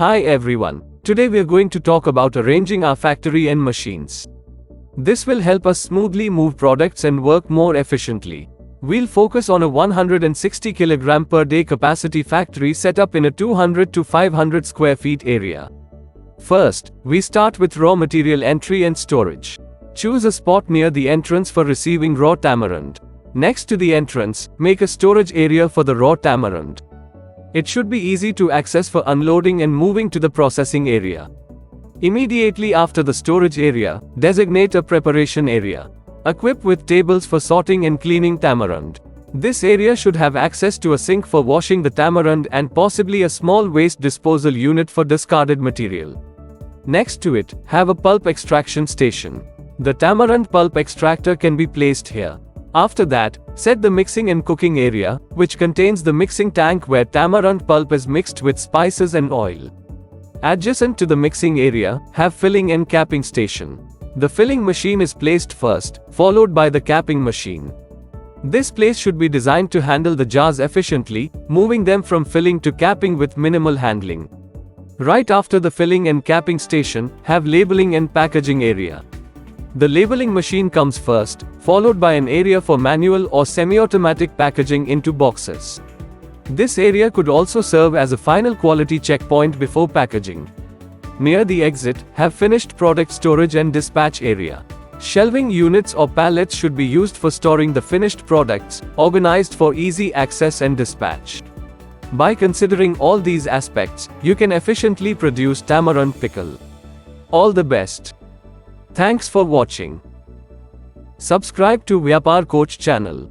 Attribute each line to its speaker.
Speaker 1: Hi everyone. Today we are going to talk about arranging our factory and machines. This will help us smoothly move products and work more efficiently. We'll focus on a 160 kg per day capacity factory set up in a 200 to 500 square feet area. First, we start with raw material entry and storage. Choose a spot near the entrance for receiving raw tamarind. Next to the entrance, make a storage area for the raw tamarind. It should be easy to access for unloading and moving to the processing area. Immediately after the storage area, designate a preparation area. Equip with tables for sorting and cleaning tamarind. This area should have access to a sink for washing the tamarind and possibly a small waste disposal unit for discarded material. Next to it, have a pulp extraction station. The tamarind pulp extractor can be placed here. After that, set the mixing and cooking area, which contains the mixing tank where tamarind pulp is mixed with spices and oil. Adjacent to the mixing area, have filling and capping station. The filling machine is placed first, followed by the capping machine. This place should be designed to handle the jars efficiently, moving them from filling to capping with minimal handling. Right after the filling and capping station, have labeling and packaging area. The labeling machine comes first, followed by an area for manual or semi-automatic packaging into boxes. This area could also serve as a final quality checkpoint before packaging. Near the exit, have finished product storage and dispatch area. Shelving units or pallets should be used for storing the finished products, organized for easy access and dispatch. By considering all these aspects, you can efficiently produce tamarind pickle. All the best. Thanks for watching. Subscribe to Vyapar Coach channel.